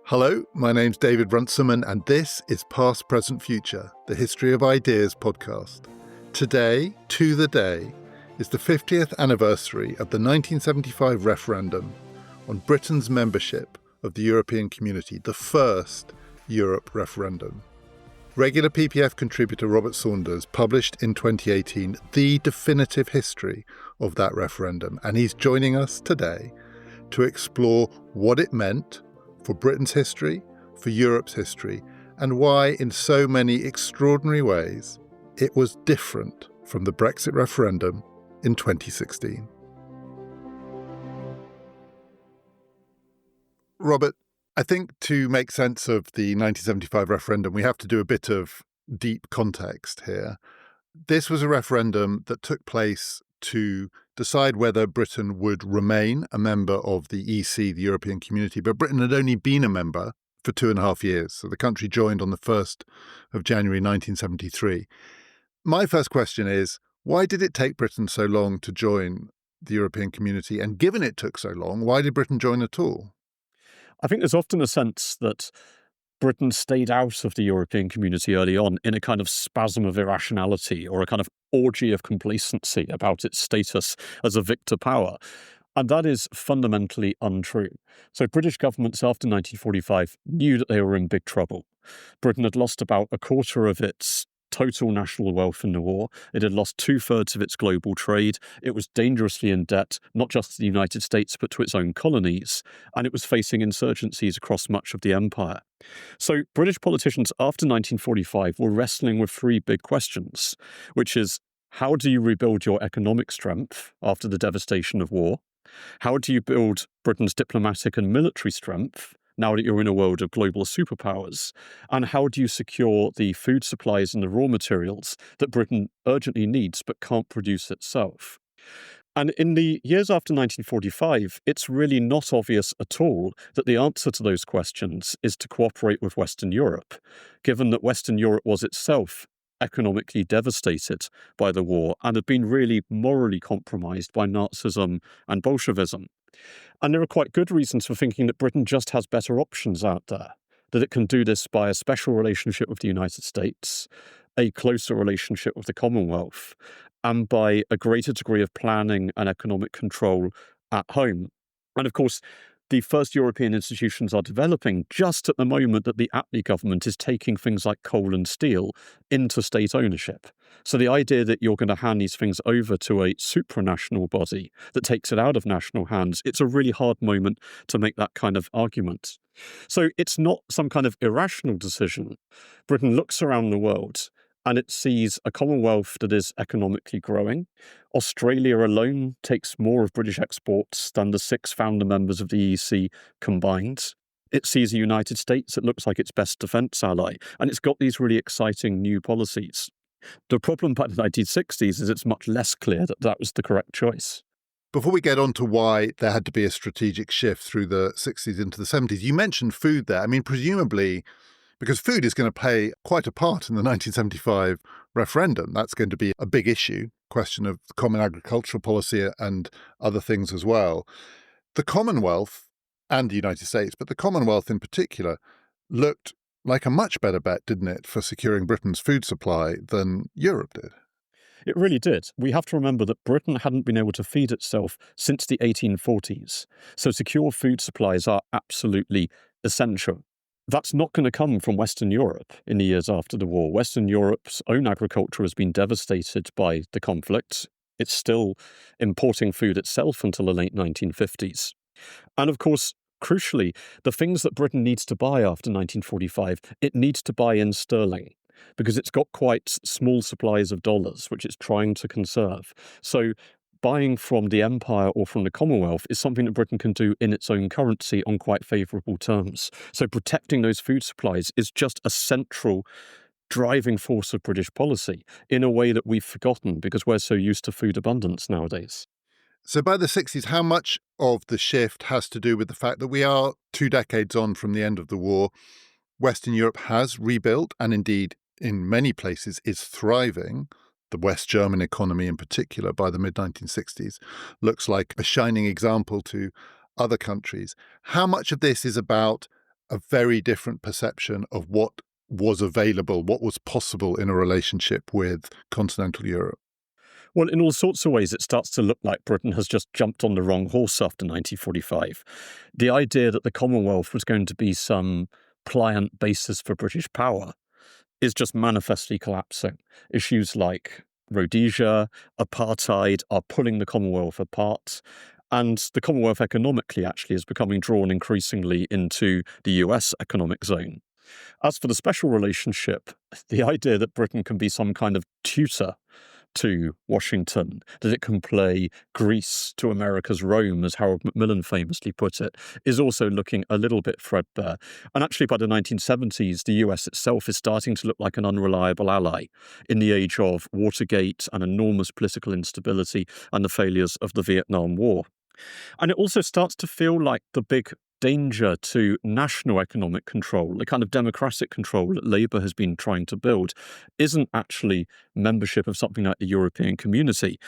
Hello, my name's David Runciman, and this is Past, Present, Future, the History of Ideas podcast. Today, to the day, is the 50th anniversary of the 1975 referendum on Britain's membership of the European Community, the first Europe referendum. Regular PPF contributor Robert Saunders published in 2018 the definitive history of that referendum, and he's joining us today to explore what it meant for Britain's history, for Europe's history, and why, in so many extraordinary ways, it was different from the Brexit referendum in 2016. Robert, I think to make sense of the 1975 referendum, we have to do a bit of deep context here. This was a referendum that took place to decide whether Britain would remain a member of the EC, the European Community, but Britain had only been a member for 2.5 years. So the country joined on the 1st of January 1973. My first question is, why did it take Britain so long to join the European Community? And given it took so long, why did Britain join at all? I think there's often a sense that Britain stayed out of the European Community early on in a kind of spasm of irrationality or a kind of orgy of complacency about its status as a victor power. And that is fundamentally untrue. So British governments after 1945 knew that they were in big trouble. Britain had lost about a quarter of its total national wealth in the war. It had lost 2/3 of its global trade. It was dangerously in debt, not just to the United States, but to its own colonies. And it was facing insurgencies across much of the empire. So British politicians after 1945 were wrestling with three big questions, which is, how do you rebuild your economic strength after the devastation of war? How do you build Britain's diplomatic and military strength now that you're in a world of global superpowers? And how do you secure the food supplies and the raw materials that Britain urgently needs but can't produce itself? And in the years after 1945, it's really not obvious at all that the answer to those questions is to cooperate with Western Europe, given that Western Europe was itself economically devastated by the war and had been really morally compromised by Nazism and Bolshevism. And there are quite good reasons for thinking that Britain just has better options out there, that it can do this by a special relationship with the United States, a closer relationship with the Commonwealth, and by a greater degree of planning and economic control at home. And of course, the first European institutions are developing just at the moment that the Attlee government is taking things like coal and steel into state ownership. So the idea that you're going to hand these things over to a supranational body that takes it out of national hands, it's a really hard moment to make that kind of argument. So it's not some kind of irrational decision. Britain looks around the world and it sees a Commonwealth that is economically growing. Australia alone takes more of British exports than the 6 founder members of the EEC combined. It sees a United States that looks like its best defence ally, and it's got these really exciting new policies. The problem by the 1960s is it's much less clear that that was the correct choice. Before we get on to why there had to be a strategic shift through the 60s into the 70s, you mentioned food there. I mean, presumably, because food is going to play quite a part in the 1975 referendum. That's going to be a big issue, question of common agricultural policy and other things as well. The Commonwealth and the United States, but the Commonwealth in particular, looked like a much better bet, didn't it, for securing Britain's food supply than Europe did? It really did. We have to remember that Britain hadn't been able to feed itself since the 1840s. So secure food supplies are absolutely essential. That's not going to come from Western Europe in the years after the war. Western Europe's own agriculture has been devastated by the conflict. It's still importing food itself until the late 1950s. And of course, crucially, the things that Britain needs to buy after 1945, it needs to buy in sterling because it's got quite small supplies of dollars, which it's trying to conserve. So buying from the Empire or from the Commonwealth is something that Britain can do in its own currency on quite favourable terms. So protecting those food supplies is just a central driving force of British policy in a way that we've forgotten because we're so used to food abundance nowadays. So by the 60s, how much of the shift has to do with the fact that we are 2 decades on from the end of the war? Western Europe has rebuilt and indeed in many places is thriving, the West German economy in particular by the mid-1960s, looks like a shining example to other countries. How much of this is about a very different perception of what was available, what was possible in a relationship with continental Europe? Well, in all sorts of ways, it starts to look like Britain has just jumped on the wrong horse after 1945. The idea that the Commonwealth was going to be some pliant basis for British power is just manifestly collapsing. Issues like Rhodesia, apartheid are pulling the Commonwealth apart. And the Commonwealth economically actually is becoming drawn increasingly into the US economic zone. As for the special relationship, the idea that Britain can be some kind of tutor to Washington, that it can play Greece to America's Rome, as Harold Macmillan famously put it, is also looking a little bit threadbare. And actually, by the 1970s, the US itself is starting to look like an unreliable ally in the age of Watergate and enormous political instability and the failures of the Vietnam War. And it also starts to feel like the big danger to national economic control, the kind of democratic control that Labour has been trying to build, isn't actually membership of something like the European Community.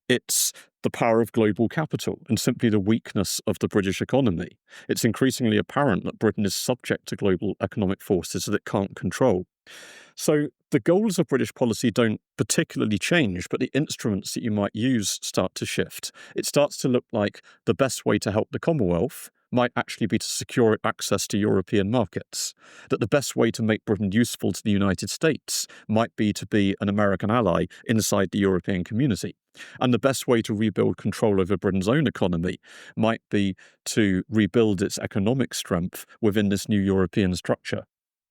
It's the power of global capital and simply the weakness of the British economy. It's increasingly apparent that Britain is subject to global economic forces that it can't control. So the goals of British policy don't particularly change, but the instruments that you might use start to shift. It starts to look like the best way to help the Commonwealth might actually be to secure it access to European markets, that the best way to make Britain useful to the United States might be to be an American ally inside the European Community. And the best way to rebuild control over Britain's own economy might be to rebuild its economic strength within this new European structure.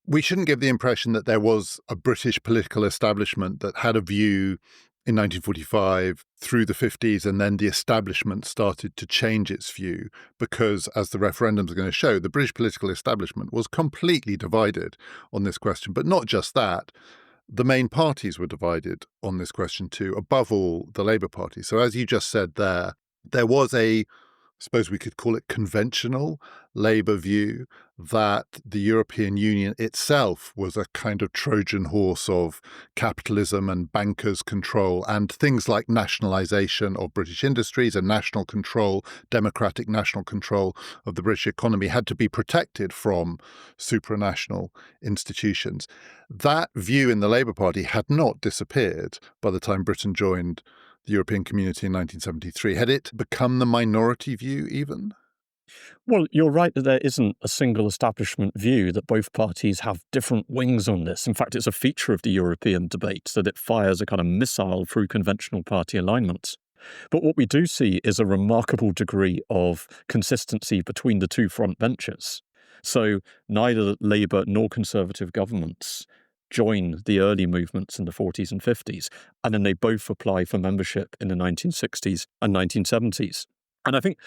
We shouldn't give the impression that there was a British political establishment that had a view in 1945 through the 50s, and then the establishment started to change its view because, as the referendums are going to show, the British political establishment was completely divided on this question. But not just that, the main parties were divided on this question too, above all, the Labour Party. So as you just said there was a, I suppose we could call it conventional Labour view that the European Union itself was a kind of Trojan horse of capitalism and bankers' control and things like nationalisation of British industries and national control, democratic national control of the British economy had to be protected from supranational institutions. That view in the Labour Party had not disappeared by the time Britain joined the European Community in 1973. Had it become the minority view even? Well, you're right that there isn't a single establishment view, that both parties have different wings on this. In fact, it's a feature of the European debate that it fires a kind of missile through conventional party alignments. But what we do see is a remarkable degree of consistency between the two front benches. So neither Labour nor Conservative governments join the early movements in the 40s and 50s, and then they both apply for membership in the 1960s and 1970s. And I think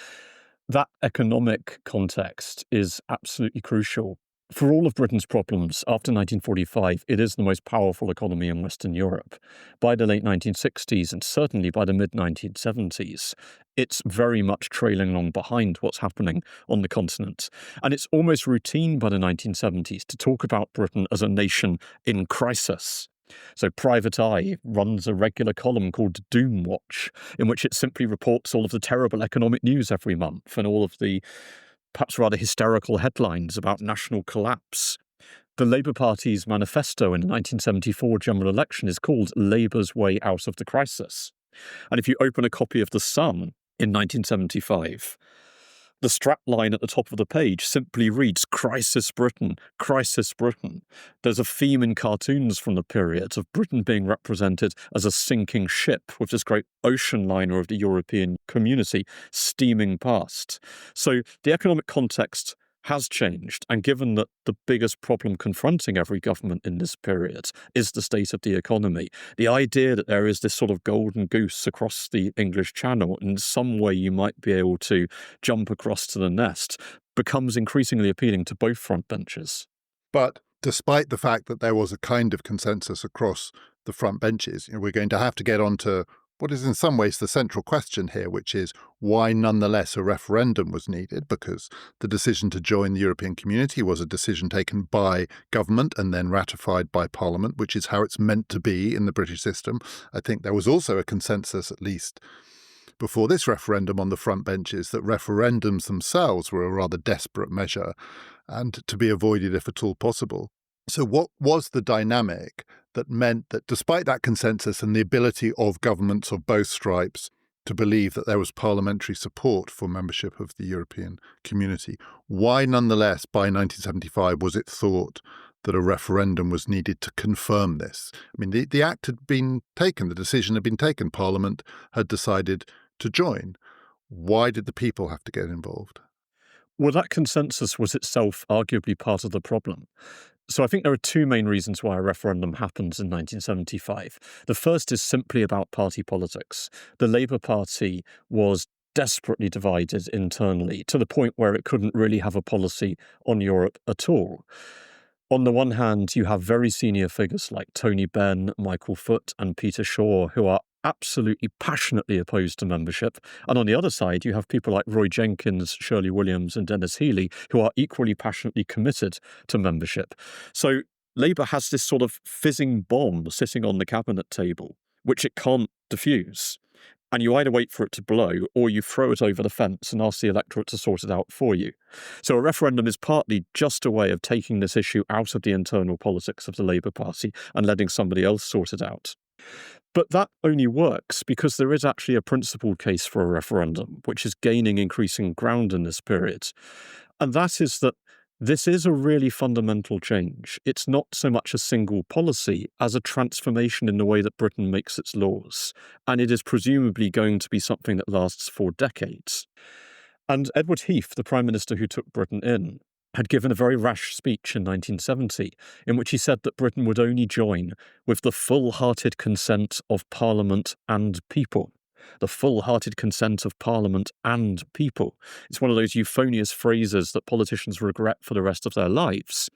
that economic context is absolutely crucial. For all of Britain's problems, after 1945, it is the most powerful economy in Western Europe. By the late 1960s, and certainly by the mid-1970s, it's very much trailing along behind what's happening on the continent. And it's almost routine by the 1970s to talk about Britain as a nation in crisis. So Private Eye runs a regular column called Doom Watch, in which it simply reports all of the terrible economic news every month and all of the perhaps rather hysterical headlines about national collapse. The Labour Party's manifesto in the 1974 general election is called Labour's Way Out of the Crisis. And if you open a copy of The Sun in 1975, the strap line at the top of the page simply reads, Crisis Britain, Crisis Britain. There's a theme in cartoons from the period of Britain being represented as a sinking ship with this great ocean liner of the European Community steaming past. So the economic context has changed, and given that the biggest problem confronting every government in this period is the state of the economy, the idea that there is this sort of golden goose across the English Channel, in some way you might be able to jump across to the nest, becomes increasingly appealing to both front benches. But despite the fact that there was a kind of consensus across the front benches, we're going to have to get on to what is in some ways the central question here, which is why nonetheless a referendum was needed, because the decision to join the European Community was a decision taken by government and then ratified by Parliament, which is how it's meant to be in the British system. I think there was also a consensus, at least before this referendum on the front benches, that referendums themselves were a rather desperate measure and to be avoided if at all possible. So what was the dynamic that meant that despite that consensus and the ability of governments of both stripes to believe that there was parliamentary support for membership of the European Community, why nonetheless by 1975 was it thought that a referendum was needed to confirm this? I mean, the act had been taken, the decision had been taken, Parliament had decided to join. Why did the people have to get involved? Well, that consensus was itself arguably part of the problem. So I think there are two main reasons why a referendum happens in 1975. The first is simply about party politics. The Labour Party was desperately divided internally to the point where it couldn't really have a policy on Europe at all. On the one hand, you have very senior figures like Tony Benn, Michael Foot, and Peter Shaw, who are absolutely passionately opposed to membership. And on the other side, you have people like Roy Jenkins, Shirley Williams, and Dennis Healey, who are equally passionately committed to membership. So Labour has this sort of fizzing bomb sitting on the cabinet table, which it can't diffuse. And you either wait for it to blow or you throw it over the fence and ask the electorate to sort it out for you. So a referendum is partly just a way of taking this issue out of the internal politics of the Labour Party and letting somebody else sort it out. But that only works because there is actually a principled case for a referendum, which is gaining increasing ground in this period. And that is that this is a really fundamental change. It's not so much a single policy as a transformation in the way that Britain makes its laws. And it is presumably going to be something that lasts for decades. And Edward Heath, the Prime Minister who took Britain in, had given a very rash speech in 1970 in which he said that Britain would only join with the full-hearted consent of Parliament and people. The full-hearted consent of Parliament and people. It's one of those euphonious phrases that politicians regret for the rest of their lives.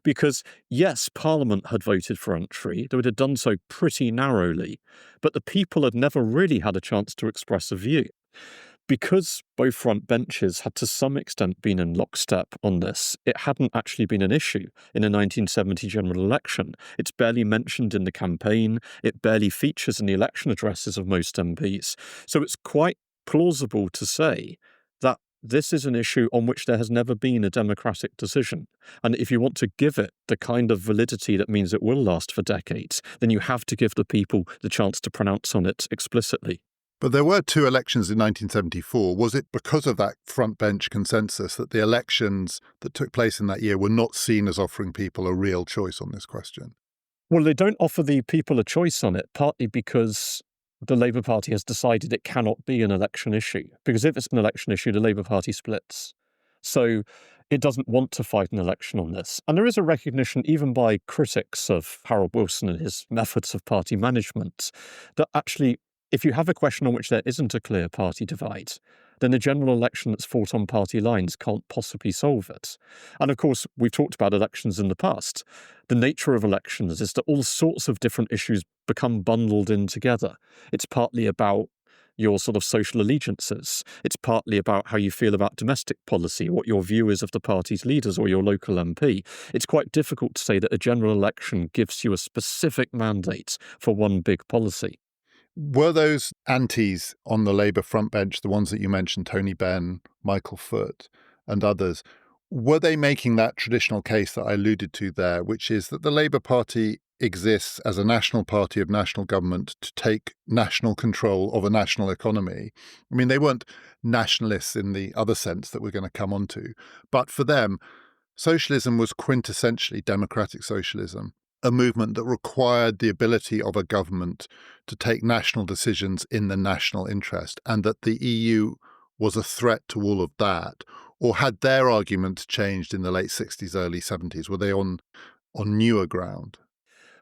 Because, yes, Parliament had voted for entry, though it had done so pretty narrowly, but the people had never really had a chance to express a view. Because both front benches had to some extent been in lockstep on this, it hadn't actually been an issue in the 1970 general election. It's barely mentioned in the campaign, it barely features in the election addresses of most MPs. So it's quite plausible to say that this is an issue on which there has never been a democratic decision. And if you want to give it the kind of validity that means it will last for decades, then you have to give the people the chance to pronounce on it explicitly. But there were two elections in 1974. Was it because of that front bench consensus that the elections that took place in that year were not seen as offering people a real choice on this question? Well, they don't offer the people a choice on it, partly because the Labour Party has decided it cannot be an election issue. Because if it's an election issue, the Labour Party splits. So it doesn't want to fight an election on this. And there is a recognition, even by critics of Harold Wilson and his methods of party management, that actually, if you have a question on which there isn't a clear party divide, then a general election that's fought on party lines can't possibly solve it. And of course, we've talked about elections in the past. The nature of elections is that all sorts of different issues become bundled in together. It's partly about your sort of social allegiances. It's partly about how you feel about domestic policy, what your view is of the party's leaders or your local MP. It's quite difficult to say that a general election gives you a specific mandate for one big policy. Were those antis on the Labour front bench, the ones that you mentioned, Tony Benn, Michael Foot and others, were they making that traditional case that I alluded to there, which is that the Labour Party exists as a national party of national government to take national control of a national economy? I mean, they weren't nationalists in the other sense that we're going to come on to, but for them, socialism was quintessentially democratic socialism, a movement that required the ability of a government to take national decisions in the national interest, and that the EU was a threat to all of that? Or had their arguments changed in the late 60s, early 70s? Were they on newer ground?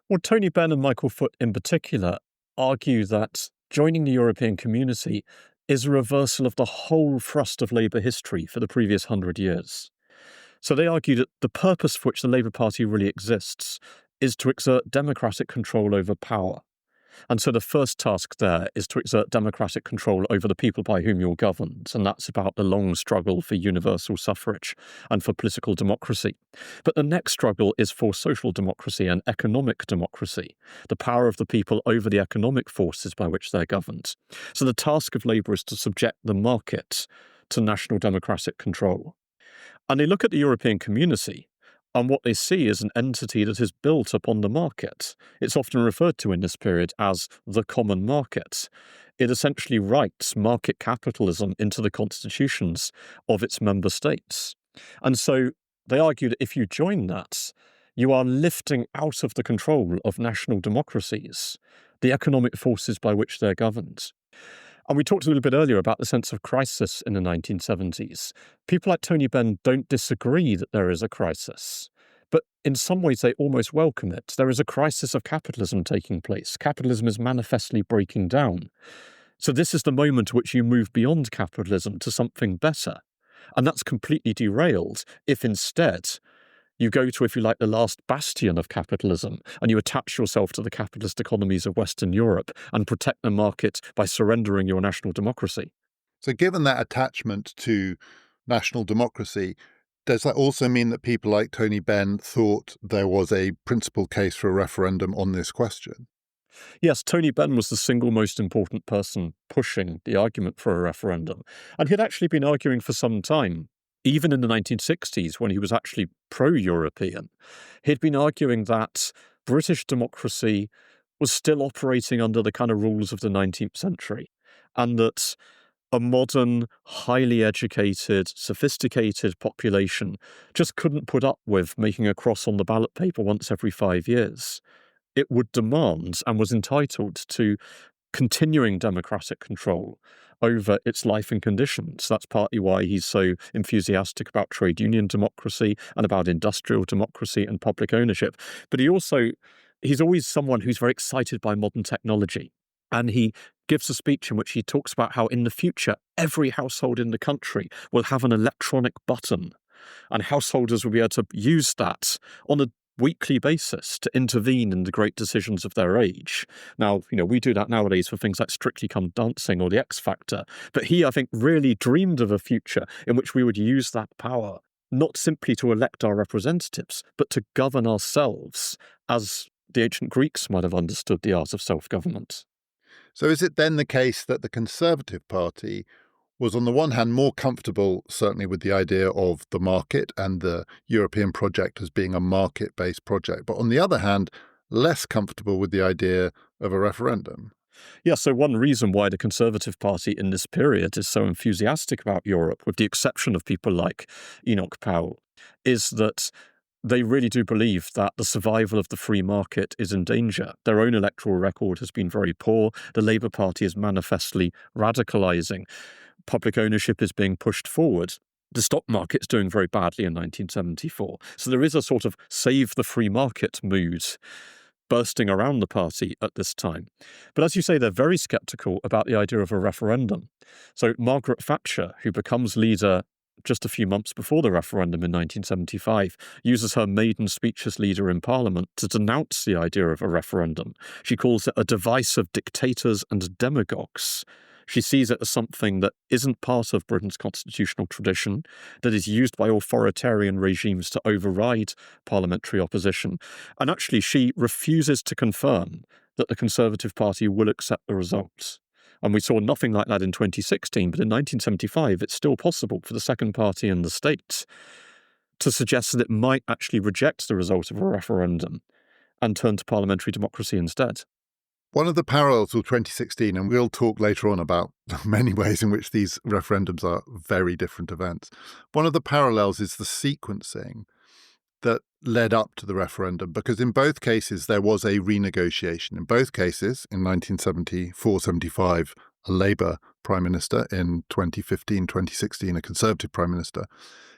Well, Tony Benn and Michael Foot in particular argue that joining the European Community is a reversal of the whole thrust of Labour history for the previous 100 years. So they argue that the purpose for which the Labour Party really exists is to exert democratic control over power. And so the first task there is to exert democratic control over the people by whom you're governed. And that's about the long struggle for universal suffrage and for political democracy. But the next struggle is for social democracy and economic democracy, the power of the people over the economic forces by which they're governed. So the task of Labour is to subject the market to national democratic control. And they look at the European community, and what they see is an entity that is built upon the market. It's often referred to in this period as the common market. It essentially writes market capitalism into the constitutions of its member states. And so they argue that if you join that, you are lifting out of the control of national democracies the economic forces by which they're governed. And we talked a little bit earlier about the sense of crisis in the 1970s. People like Tony Benn don't disagree that there is a crisis, but in some ways they almost welcome it. There is a crisis of capitalism taking place. Capitalism is manifestly breaking down. So this is the moment at which you move beyond capitalism to something better. And that's completely derailed if instead you go to, if you like, the last bastion of capitalism, and you attach yourself to the capitalist economies of Western Europe and protect the market by surrendering your national democracy. So given that attachment to national democracy, does that also mean that people like Tony Benn thought there was a principal case for a referendum on this question? Yes, Tony Benn was the single most important person pushing the argument for a referendum. And he'd actually been arguing for some time. Even in the 1960s, when he was actually pro-European, he'd been arguing that British democracy was still operating under the kind of rules of the 19th century, and that a modern, highly educated, sophisticated population just couldn't put up with making a cross on the ballot paper once every 5 years. It would demand and was entitled to continuing democratic control over its life and conditions. That's partly why he's so enthusiastic about trade union democracy and about industrial democracy and public ownership. But he's always someone who's very excited by modern technology. And he gives a speech in which he talks about how in the future, every household in the country will have an electronic button, and householders will be able to use that on a weekly basis to intervene in the great decisions of their age. Now, we do that nowadays for things like Strictly Come Dancing or The X Factor. But he, I think, really dreamed of a future in which we would use that power not simply to elect our representatives, but to govern ourselves as the ancient Greeks might have understood the art of self-government. So is it then the case that the Conservative Party was on the one hand more comfortable, certainly with the idea of the market and the European project as being a market-based project, but on the other hand, less comfortable with the idea of a referendum? Yeah, so one reason why the Conservative Party in this period is so enthusiastic about Europe, with the exception of people like Enoch Powell, is that they really do believe that the survival of the free market is in danger. Their own electoral record has been very poor. The Labour Party is manifestly radicalising. Public ownership is being pushed forward. The stock market's doing very badly in 1974. So there is a sort of save the free market mood bursting around the party at this time. But as you say, they're very sceptical about the idea of a referendum. So Margaret Thatcher, who becomes leader just a few months before the referendum in 1975, uses her maiden speech as leader in Parliament to denounce the idea of a referendum. She calls it a device of dictators and demagogues. She sees it as something that isn't part of Britain's constitutional tradition, that is used by authoritarian regimes to override parliamentary opposition. And actually, she refuses to confirm that the Conservative Party will accept the results. And we saw nothing like that in 2016, but in 1975, it's still possible for the second party in the state to suggest that it might actually reject the result of a referendum and turn to parliamentary democracy instead. One of the parallels with 2016, and we'll talk later on about many ways in which these referendums are very different events. One of the parallels is the sequencing that led up to the referendum, because in both cases there was a renegotiation. In both cases, in 1974-75, a Labour Prime Minister, in 2015-2016, a Conservative Prime Minister,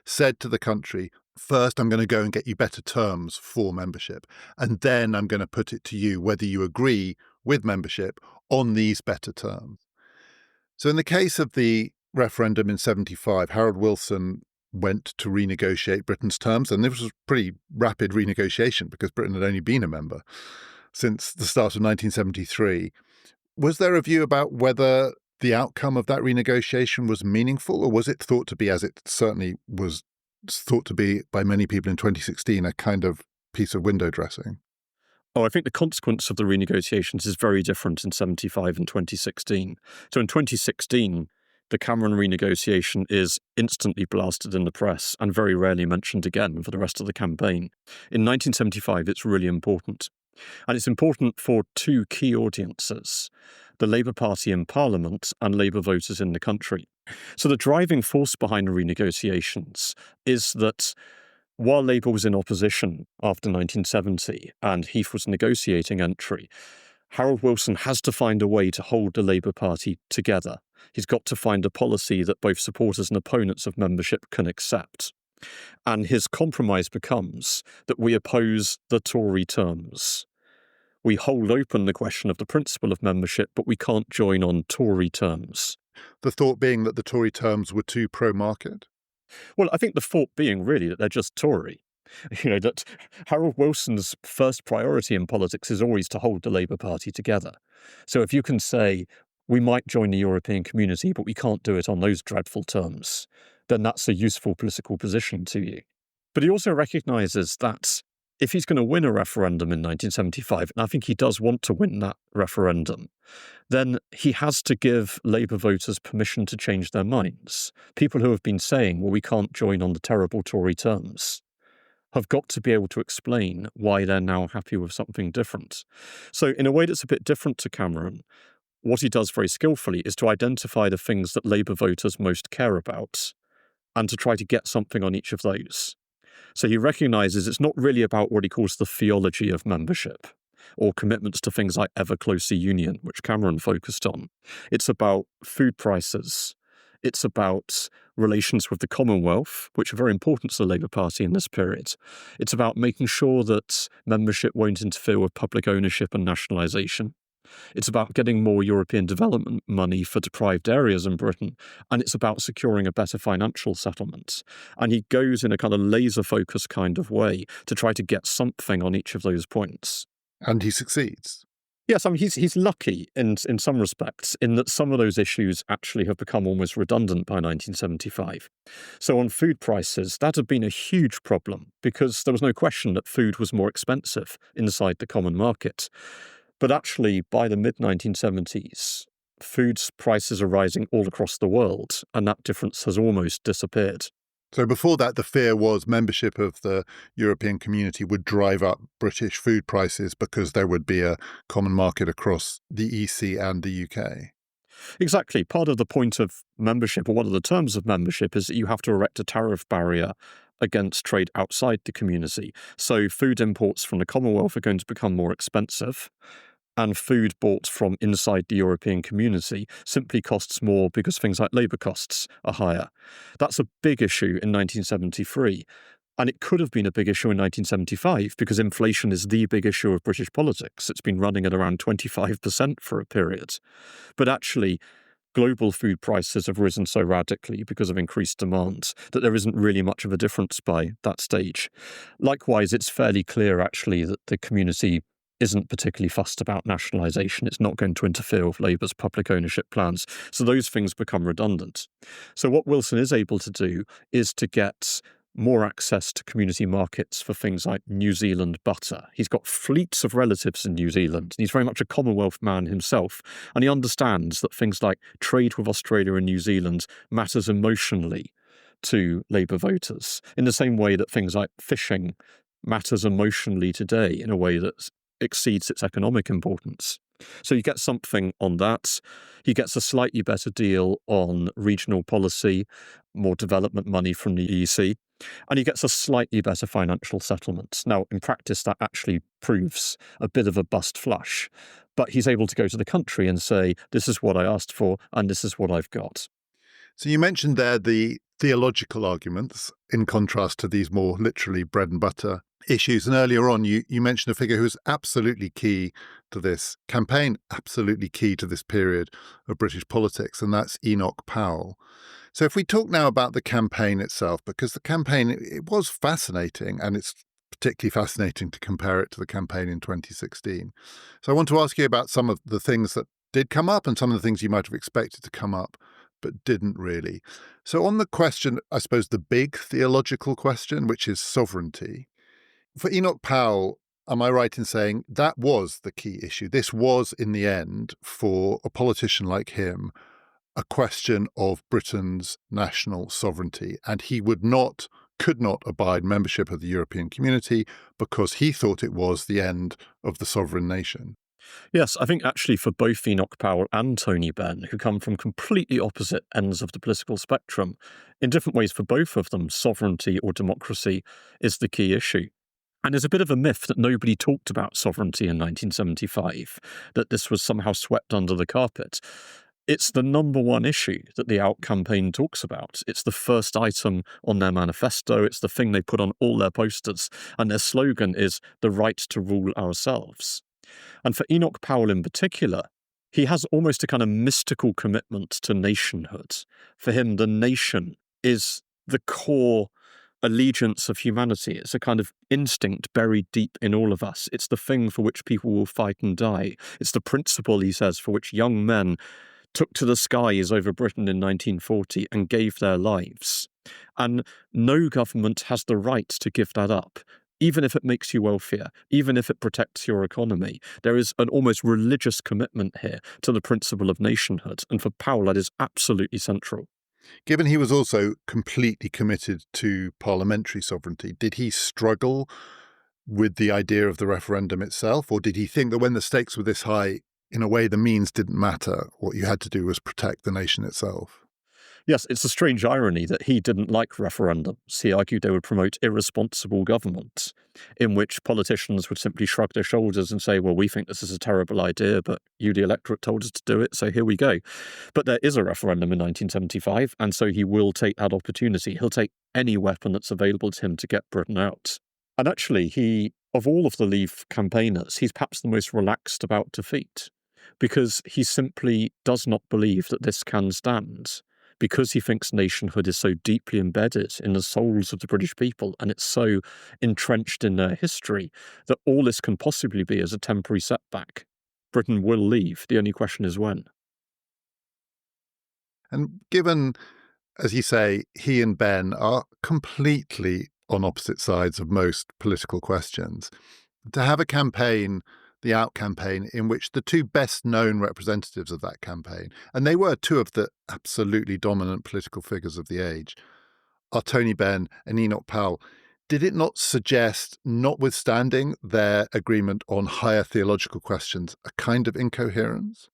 said to the country, first, I'm going to go and get you better terms for membership, and then I'm going to put it to you whether you agree with membership on these better terms. So in the case of the referendum in 75, Harold Wilson went to renegotiate Britain's terms, and this was a pretty rapid renegotiation because Britain had only been a member since the start of 1973. Was there a view about whether the outcome of that renegotiation was meaningful, or was it thought to be, as it certainly was thought to be by many people in 2016, a kind of piece of window dressing? Oh, I think the consequence of the renegotiations is very different in 75 and 2016. So in 2016, the Cameron renegotiation is instantly blasted in the press and very rarely mentioned again for the rest of the campaign. In 1975, it's really important. And it's important for two key audiences, the Labour Party in Parliament and Labour voters in the country. So the driving force behind the renegotiations is that while Labour was in opposition after 1970 and Heath was negotiating entry, Harold Wilson has to find a way to hold the Labour Party together. He's got to find a policy that both supporters and opponents of membership can accept. And his compromise becomes that we oppose the Tory terms. We hold open the question of the principle of membership, but we can't join on Tory terms. The thought being that the Tory terms were too pro-market? Well, I think the thought being really that they're just Tory. That Harold Wilson's first priority in politics is always to hold the Labour Party together. So if you can say, we might join the European community, but we can't do it on those dreadful terms, then that's a useful political position to you. But he also recognises that if he's going to win a referendum in 1975, and I think he does want to win that referendum, then he has to give Labour voters permission to change their minds. People who have been saying, well, we can't join on the terrible Tory terms, have got to be able to explain why they're now happy with something different. So in a way that's a bit different to Cameron, what he does very skillfully is to identify the things that Labour voters most care about and to try to get something on each of those. So he recognises it's not really about what he calls the theology of membership or commitments to things like ever closer union, which Cameron focused on. It's about food prices. It's about relations with the Commonwealth, which are very important to the Labour Party in this period. It's about making sure that membership won't interfere with public ownership and nationalisation. It's about getting more European development money for deprived areas in Britain, and it's about securing a better financial settlement. And he goes in a kind of laser-focused kind of way to try to get something on each of those points. And he succeeds. Yes, I mean, he's lucky in some respects in that some of those issues actually have become almost redundant by 1975. So on food prices, that had been a huge problem because there was no question that food was more expensive inside the common market. But actually, by the mid-1970s, food prices are rising all across the world, and that difference has almost disappeared. So before that, the fear was membership of the European community would drive up British food prices because there would be a common market across the EC and the UK. Exactly. Part of the point of membership, or one of the terms of membership, is that you have to erect a tariff barrier against trade outside the community. So food imports from the Commonwealth are going to become more expensive, and food bought from inside the European community simply costs more because things like labour costs are higher. That's a big issue in 1973. And it could have been a big issue in 1975 because inflation is the big issue of British politics. It's been running at around 25% for a period. But actually, global food prices have risen so radically because of increased demand that there isn't really much of a difference by that stage. Likewise, it's fairly clear, actually, that the community isn't particularly fussed about nationalisation. It's not going to interfere with Labour's public ownership plans. So those things become redundant. So what Wilson is able to do is to get more access to community markets for things like New Zealand butter. He's got fleets of relatives in New Zealand, and he's very much a Commonwealth man himself. And he understands that things like trade with Australia and New Zealand matters emotionally to Labour voters, in the same way that things like fishing matters emotionally today in a way that exceeds its economic importance. So you get something on that. He gets a slightly better deal on regional policy, more development money from the EC, and he gets a slightly better financial settlement. Now, in practice, that actually proves a bit of a bust flush, but he's able to go to the country and say, this is what I asked for, and this is what I've got. So you mentioned there the theological arguments in contrast to these more literally bread and butter issues. And earlier on, you mentioned a figure who was absolutely key to this campaign, absolutely key to this period of British politics, and that's Enoch Powell. So if we talk now about the campaign itself, because the campaign, it was fascinating and it's particularly fascinating to compare it to the campaign in 2016. So I want to ask you about some of the things that did come up and some of the things you might have expected to come up, but didn't really. So on the question, I suppose the big theological question, which is sovereignty, for Enoch Powell, am I right in saying that was the key issue? This was, in the end, for a politician like him, a question of Britain's national sovereignty, and he could not abide membership of the European community because he thought it was the end of the sovereign nation. Yes, I think actually for both Enoch Powell and Tony Benn, who come from completely opposite ends of the political spectrum, in different ways for both of them, sovereignty or democracy is the key issue. And there's a bit of a myth that nobody talked about sovereignty in 1975, that this was somehow swept under the carpet. It's the number one issue that the Out campaign talks about. It's the first item on their manifesto. It's the thing they put on all their posters. And their slogan is the right to rule ourselves. And for Enoch Powell in particular, he has almost a kind of mystical commitment to nationhood. For him, the nation is the core allegiance of humanity. It's a kind of instinct buried deep in all of us. It's the thing for which people will fight and die. It's the principle, he says, for which young men took to the skies over Britain in 1940 and gave their lives. And no government has the right to give that up, even if it makes you wealthier, even if it protects your economy. There is an almost religious commitment here to the principle of nationhood. And for Powell, that is absolutely central. Given he was also completely committed to parliamentary sovereignty, did he struggle with the idea of the referendum itself? Or did he think that when the stakes were this high, in a way, the means didn't matter? What you had to do was protect the nation itself? Yes, it's a strange irony that he didn't like referendums. He argued they would promote irresponsible government, in which politicians would simply shrug their shoulders and say, well, we think this is a terrible idea, but you, the electorate, told us to do it, so here we go. But there is a referendum in 1975, and so he will take that opportunity. He'll take any weapon that's available to him to get Britain out. And actually, of all of the Leave campaigners, he's perhaps the most relaxed about defeat, because he simply does not believe that this can stand, because he thinks nationhood is so deeply embedded in the souls of the British people and it's so entrenched in their history that all this can possibly be is a temporary setback. Britain will leave. The only question is when. And given, as you say, he and Ben are completely on opposite sides of most political questions, to have a campaign, the Out campaign, in which the two best known representatives of that campaign, and they were two of the absolutely dominant political figures of the age, are Tony Benn and Enoch Powell, did it not suggest, notwithstanding their agreement on higher theological questions, a kind of incoherence?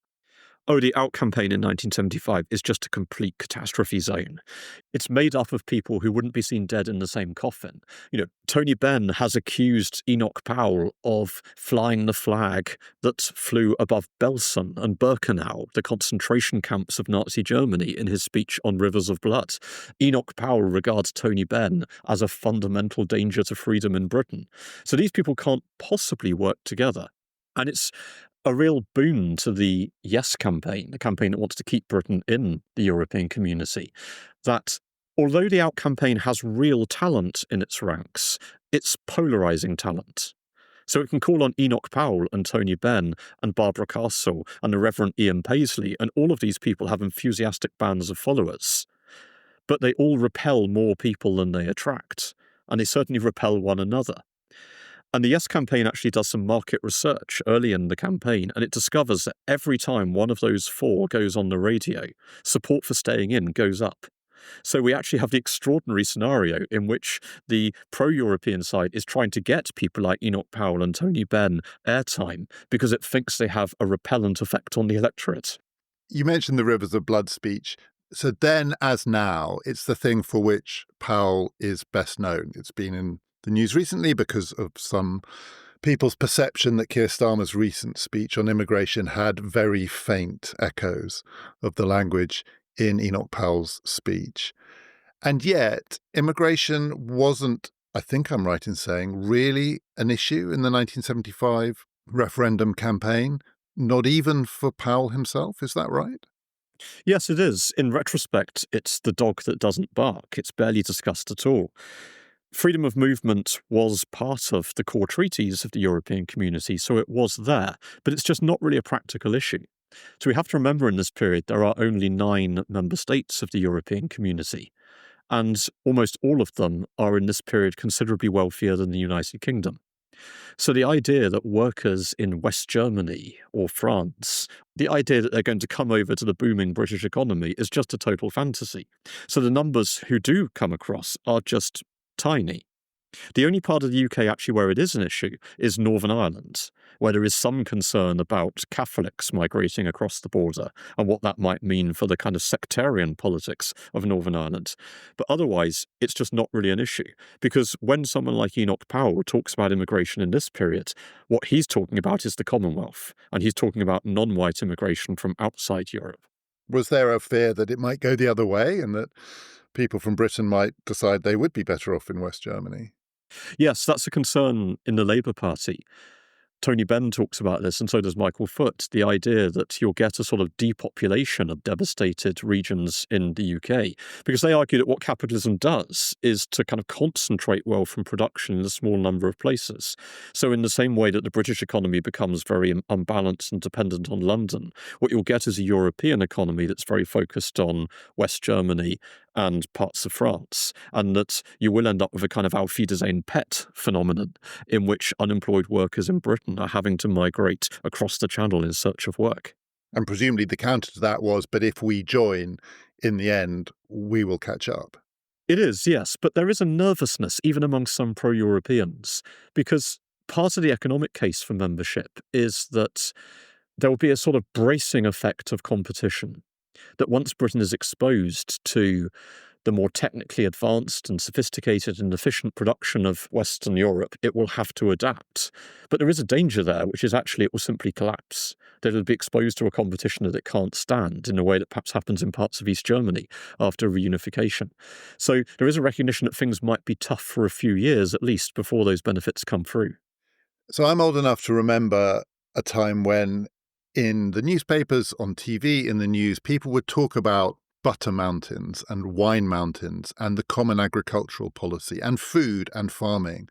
Oh, the Out campaign in 1975 is just a complete catastrophe zone. It's made up of people who wouldn't be seen dead in the same coffin. Tony Benn has accused Enoch Powell of flying the flag that flew above Belsen and Birkenau, the concentration camps of Nazi Germany, in his speech on Rivers of Blood. Enoch Powell regards Tony Benn as a fundamental danger to freedom in Britain. So these people can't possibly work together. And it's a real boon to the Yes campaign, the campaign that wants to keep Britain in the European community, that although the Out campaign has real talent in its ranks, it's polarising talent. So it can call on Enoch Powell and Tony Benn and Barbara Castle and the Reverend Ian Paisley, and all of these people have enthusiastic bands of followers. But they all repel more people than they attract, and they certainly repel one another. And the Yes campaign actually does some market research early in the campaign, and it discovers that every time one of those four goes on the radio, support for staying in goes up. So we actually have the extraordinary scenario in which the pro-European side is trying to get people like Enoch Powell and Tony Benn airtime because it thinks they have a repellent effect on the electorate. You mentioned the Rivers of Blood speech. So then, as now, it's the thing for which Powell is best known. It's been in the news recently because of some people's perception that Keir Starmer's recent speech on immigration had very faint echoes of the language in Enoch Powell's speech. And yet, immigration wasn't, I think I'm right in saying, really an issue in the 1975 referendum campaign, not even for Powell himself. Is that right? Yes, it is. In retrospect, it's the dog that doesn't bark. It's barely discussed at all. Freedom of movement was part of the core treaties of the European community, so it was there, but it's just not really a practical issue. So we have to remember in this period there are only 9 member states of the European community, and almost all of them are in this period considerably wealthier than the United Kingdom. So the idea that workers in West Germany or France, the idea that they're going to come over to the booming British economy is just a total fantasy. So the numbers who do come across are just tiny. The only part of the UK actually where it is an issue is Northern Ireland, where there is some concern about Catholics migrating across the border and what that might mean for the kind of sectarian politics of Northern Ireland. But otherwise, it's just not really an issue, because when someone like Enoch Powell talks about immigration in this period, what he's talking about is the Commonwealth, and he's talking about non-white immigration from outside Europe. Was there a fear that it might go the other way and that people from Britain might decide they would be better off in West Germany? Yes, that's a concern in the Labour Party. Tony Benn talks about this, and so does Michael Foot, the idea that you'll get a sort of depopulation of devastated regions in the UK, because they argue that what capitalism does is to kind of concentrate wealth and production in a small number of places. So in the same way that the British economy becomes very unbalanced and dependent on London, what you'll get is a European economy that's very focused on West Germany and parts of France, and that you will end up with a kind of Auf Wiedersehen pet phenomenon in which unemployed workers in Britain are having to migrate across the Channel in search of work. And presumably the counter to that was, but if we join, in the end, we will catch up. It is, yes, but there is a nervousness even among some pro-Europeans, because part of the economic case for membership is that there will be a sort of bracing effect of competition, that once Britain is exposed to the more technically advanced and sophisticated and efficient production of Western Europe, it will have to adapt. But there is a danger there, which is actually it will simply collapse, that it'll be exposed to a competition that it can't stand in a way that perhaps happens in parts of East Germany after reunification. So there is a recognition that things might be tough for a few years at least before those benefits come through. So I'm old enough to remember a time when in the newspapers, on TV, in the news, people would talk about butter mountains and wine mountains and the common agricultural policy and food and farming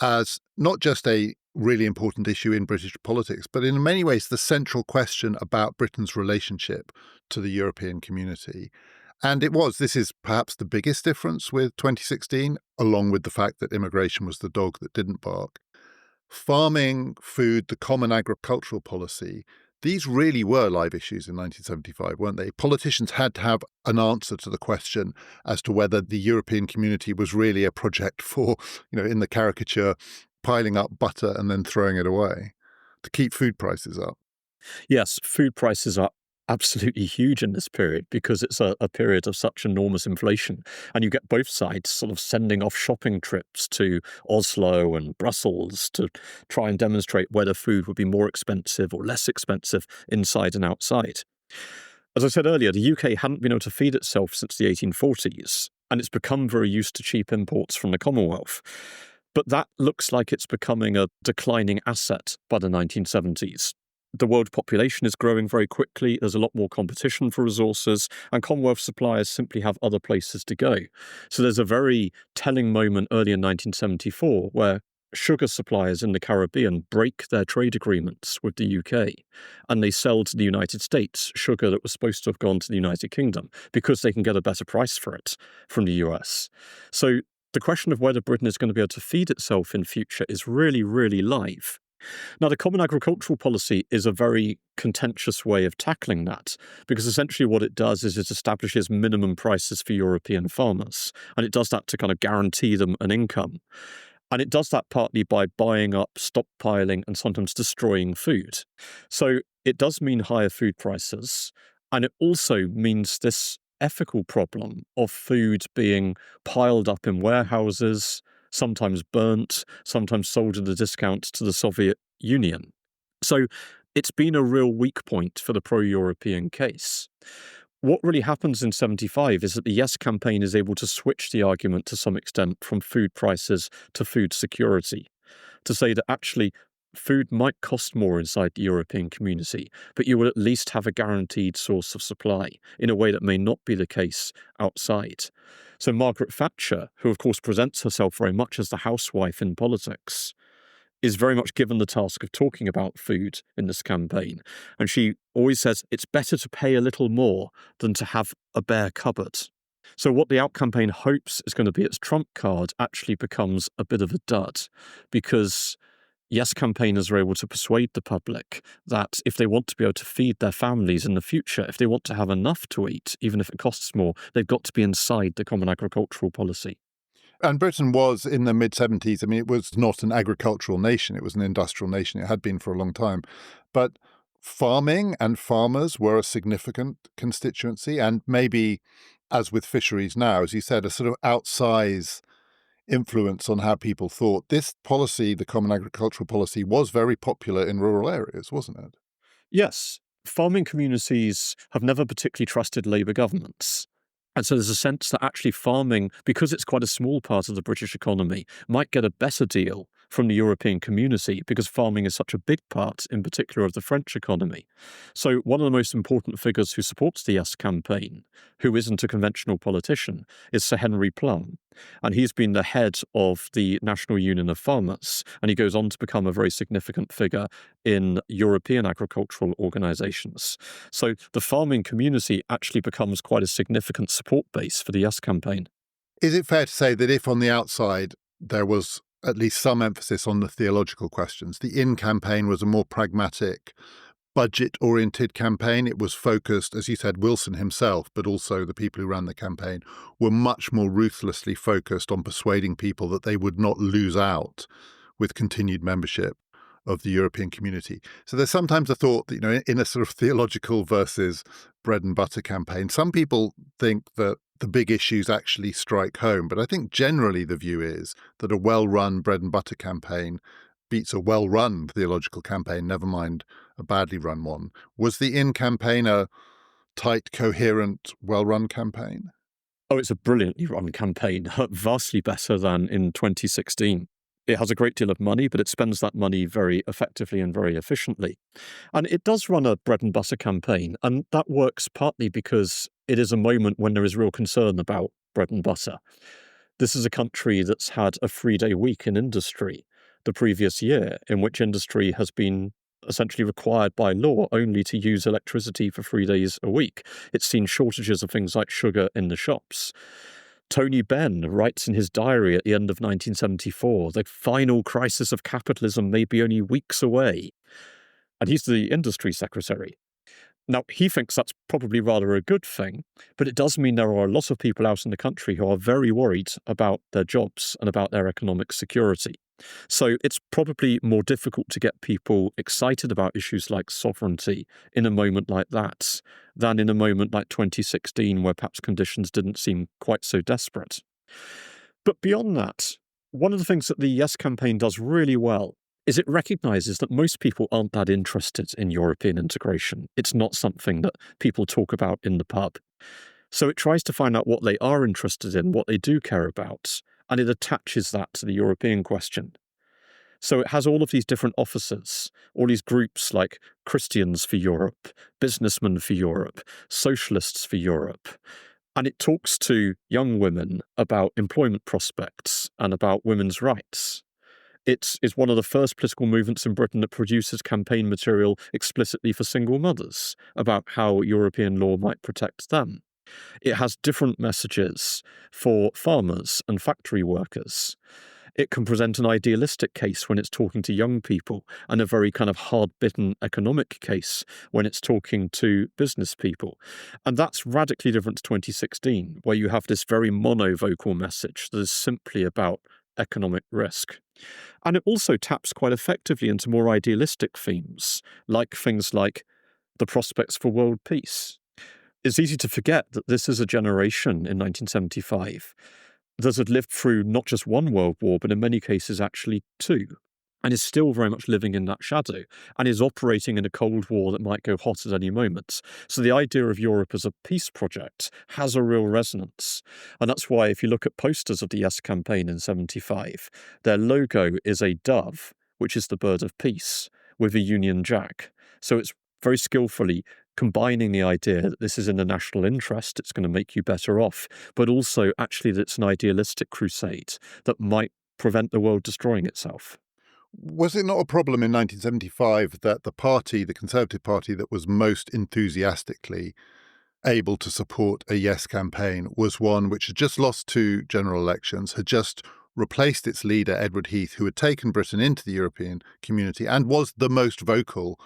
as not just a really important issue in British politics, but in many ways the central question about Britain's relationship to the European community. And this is perhaps the biggest difference with 2016, along with the fact that immigration was the dog that didn't bark. Farming, food, the common agricultural policy, these really were live issues in 1975, weren't they? Politicians had to have an answer to the question as to whether the European community was really a project for, in the caricature, piling up butter and then throwing it away to keep food prices up. Yes, food prices are absolutely huge in this period because it's a period of such enormous inflation. And you get both sides sort of sending off shopping trips to Oslo and Brussels to try and demonstrate whether food would be more expensive or less expensive inside and outside. As I said earlier, the UK hadn't been able to feed itself since the 1840s, and it's become very used to cheap imports from the Commonwealth. But that looks like it's becoming a declining asset by the 1970s. The world population is growing very quickly, there's a lot more competition for resources, and Commonwealth suppliers simply have other places to go. So there's a very telling moment early in 1974 where sugar suppliers in the Caribbean break their trade agreements with the UK, and they sell to the United States sugar that was supposed to have gone to the United Kingdom because they can get a better price for it from the US. So the question of whether Britain is going to be able to feed itself in future is really, really live. Now, the Common Agricultural Policy is a very contentious way of tackling that, because essentially what it does is it establishes minimum prices for European farmers, and it does that to kind of guarantee them an income. And it does that partly by buying up, stockpiling, and sometimes destroying food. So it does mean higher food prices, and it also means this ethical problem of food being piled up in warehouses, sometimes burnt, sometimes sold at a discount to the Soviet Union. So it's been a real weak point for the pro-European case. What really happens in 75 is that the Yes campaign is able to switch the argument to some extent from food prices to food security, to say that actually food might cost more inside the European community, but you will at least have a guaranteed source of supply in a way that may not be the case outside. So Margaret Thatcher, who of course presents herself very much as the housewife in politics, is very much given the task of talking about food in this campaign. And she always says it's better to pay a little more than to have a bare cupboard. So what the Out campaign hopes is going to be its trump card actually becomes a bit of a dud, because Yes campaigners are able to persuade the public that if they want to be able to feed their families in the future, if they want to have enough to eat, even if it costs more, they've got to be inside the Common Agricultural Policy. And Britain was, in the mid-70s, I mean, it was not an agricultural nation, it was an industrial nation. It had been for a long time. But farming and farmers were a significant constituency, and maybe, as with fisheries now, as you said, a sort of outsize influence on how people thought. This policy, the Common Agricultural Policy, was very popular in rural areas, wasn't it? Yes, farming communities have never particularly trusted Labour governments. And so there's a sense that actually farming, because it's quite a small part of the British economy, might get a better deal from the European community because farming is such a big part, in particular, of the French economy. So one of the most important figures who supports the Yes campaign, who isn't a conventional politician, is Sir Henry Plum. And he's been the head of the National Union of Farmers, and he goes on to become a very significant figure in European agricultural organisations. So the farming community actually becomes quite a significant support base for the Yes campaign. Is it fair to say that if on the outside there was at least some emphasis on the theological questions, the In campaign was a more pragmatic, budget-oriented campaign? It was focused, as you said, Wilson himself, but also the people who ran the campaign, were much more ruthlessly focused on persuading people that they would not lose out with continued membership of the European community. So there's sometimes a thought that, in a sort of theological versus bread and butter campaign, some people think that the big issues actually strike home. But I think generally the view is that a well-run bread and butter campaign beats a well-run theological campaign, never mind a badly run one. Was the In campaign a tight, coherent, well-run campaign? Oh, it's a brilliantly run campaign, vastly better than in 2016. It has a great deal of money, but it spends that money very effectively and very efficiently. And it does run a bread and butter campaign, and that works partly because it is a moment when there is real concern about bread and butter. This is a country that's had a 3-day week in industry the previous year, in which industry has been essentially required by law only to use electricity for 3 days a week. It's seen shortages of things like sugar in the shops. Tony Benn writes in his diary at the end of 1974, the final crisis of capitalism may be only weeks away. And he's the industry secretary. Now, he thinks that's probably rather a good thing, but it does mean there are a lot of people out in the country who are very worried about their jobs and about their economic security. So it's probably more difficult to get people excited about issues like sovereignty in a moment like that than in a moment like 2016, where perhaps conditions didn't seem quite so desperate. But beyond that, one of the things that the Yes campaign does really well is it recognises that most people aren't that interested in European integration. It's not something that people talk about in the pub. So it tries to find out what they are interested in, what they do care about, and it attaches that to the European question. So it has all of these different offices, all these groups like Christians for Europe, Businessmen for Europe, Socialists for Europe. And it talks to young women about employment prospects and about women's rights. It's one of the first political movements in Britain that produces campaign material explicitly for single mothers about how European law might protect them. It has different messages for farmers and factory workers. It can present an idealistic case when it's talking to young people and a very kind of hard-bitten economic case when it's talking to business people. And that's radically different to 2016, where you have this very monovocal message that is simply about economic risk. And it also taps quite effectively into more idealistic themes, like things like the prospects for world peace. It's easy to forget that this is a generation in 1975 that had lived through not just one world war, but in many cases actually two, and is still very much living in that shadow, and is operating in a Cold War that might go hot at any moment. So the idea of Europe as a peace project has a real resonance. And that's why if you look at posters of the Yes campaign in 75, their logo is a dove, which is the bird of peace, with a Union Jack. So it's very skillfully combining the idea that this is in the national interest, it's going to make you better off, but also actually that it's an idealistic crusade that might prevent the world destroying itself. Was it not a problem in 1975 that the party, the Conservative Party that was most enthusiastically able to support a yes campaign, was one which had just lost two general elections, had just replaced its leader, Edward Heath, who had taken Britain into the European community and was the most vocal,